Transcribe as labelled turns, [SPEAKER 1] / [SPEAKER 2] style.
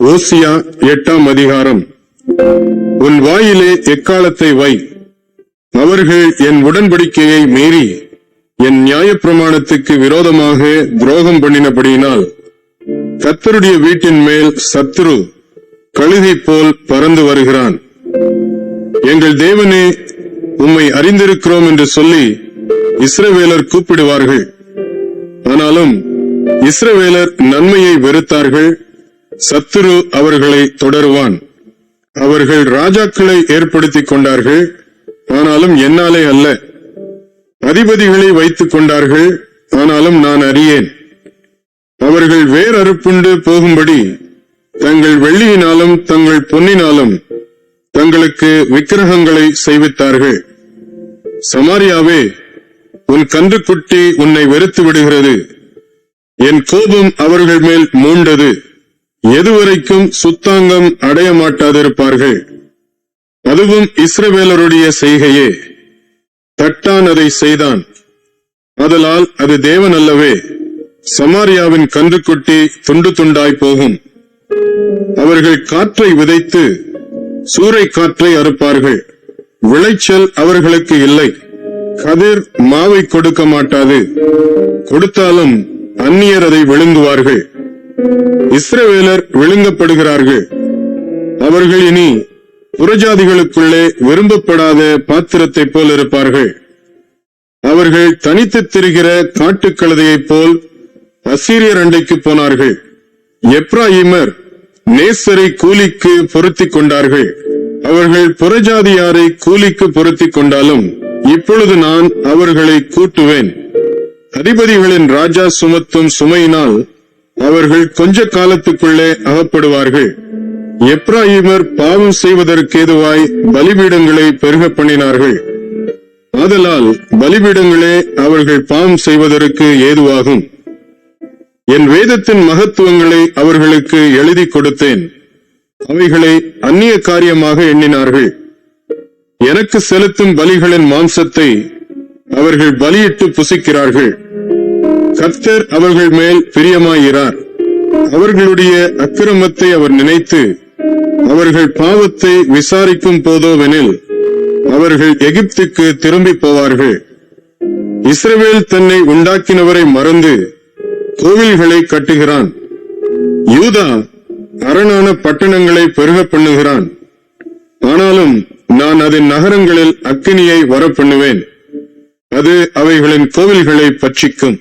[SPEAKER 1] ஓசியா 8ஆம் அதிகாரம். உன் வாயிலே எக்காலத்தை வை. அவர்கள் என் உடன்படிக்கையை மீறி என் நியாயப்பிரமாணத்துக்கு விரோதமாக துரோகம் பண்ணினபடியினால் கர்த்தருடைய வீட்டின் மேல் சத்துரு கழுகை போல் பறந்து வருகிறான். எங்கள் தேவனே, உம்மை அறிந்திருக்கிறோம் என்று சொல்லி இஸ்ரவேலர் கூப்பிடுவார்கள். ஆனாலும் இஸ்ரவேலர் நன்மையை வெறுத்தார்கள். சத்துரு அவர்களை தொடருவான். அவர்கள் ராஜாக்களை ஏற்படுத்திக் கொண்டார்கள், ஆனாலும் என்னாலே அல்ல. அதிபதிகளை வைத்துக் கொண்டார்கள், ஆனாலும் நான் அறியேன். அவர்கள் வேர் அறுப்புண்டு போகும்படி தங்கள் வெள்ளியினாலும் தங்கள் பொன்னினாலும் தங்களுக்கு விக்கிரகங்களை செய்வித்தார்கள். சமாரியாவே, உன் கன்றுக்குட்டி உன்னை வெறுத்து விடுகிறது. என் கோபம் அவர்கள் மேல் மூண்டது. எதுவரைக்கும் சுத்தாங்கம் அடைய மாட்டாதிருப்பார்கள். அதுவும் இஸ்ரவேலருடைய செய்கையே. தட்டான் அதை செய்தான், ஆதலால் அது தேவன் அல்லவே. சமாரியாவின் கன்றுக்குட்டி துண்டு துண்டாய் போகும். அவர்கள் காற்றை விதைத்து சூறை காற்றை அறுப்பார்கள். விளைச்சல் அவர்களுக்கு இல்லை. கதிர் மாவை கொடுக்க மாட்டாது. கொடுத்தாலும் அந்நியர் அதை விழுங்குவார்கள். இஸ்ரவேலர் விழுங்கப்படுகிறார்கள். அவர்கள் இனி புறஜாதிகளுக்குள்ளே விரும்பப்படாத பாத்திரத்தை போல் இருப்பார்கள். அவர்கள் தனித்து திரிகிற காட்டுக்கழுதையைப் போல் அசீரியர் அண்டைக்கு போனார்கள். எப்ராயிமர் நேசரை கூலிக்கு பொருத்திக் கொண்டார்கள். அவர்கள் புறஜாதியாரை கூலிக்கு பொருத்திக் கொண்டாலும் இப்பொழுது நான் அவர்களை கூட்டுவேன். அதிபதிகளின் ராஜா சுமத்தும் சுமையினால் அவர்கள் கொஞ்ச காலத்துக்குள்ளே அகப்படுவார்கள். எப்ராயிமர் பாவம் செய்வதற்கேதுவாய் பலிபீடங்களை பெருக பண்ணினார்கள். ஆதலால் பலிபீடங்களே அவர்கள் பாவம் செய்வதற்கு ஏதுவாகும். என் வேதத்தின் மகத்துவங்களை அவர்களுக்கு எழுதி கொடுத்தேன். அவைகளை அந்நிய காரியமாக எண்ணினார்கள். எனக்கு செலுத்தும் பலிகளின் மாம்சத்தை அவர்கள் பலியிட்டு புசிக்கிறார்கள். கர்த்தர் அவர்கள் மேல் பிரியமாயிரார். அவர்களுடைய அக்கிரமத்தை அவர் நினைத்து அவர்கள் பாவத்தை விசாரிக்கும் போதோவெனில் அவர்கள் எகிப்துக்கு திரும்பி போவார்கள். இஸ்ரவேல் தன்னை உண்டாக்கினவரை மறந்து கோவில்களை கட்டுகிறான். யூதா அரணான பட்டணங்களை பெருக பண்ணுகிறான். ஆனாலும் நான் அதன் நகரங்களில் அக்கினியை வரப்பண்ணுவேன். அது அவைகளின் கோவில்களை பட்சிக்கும்.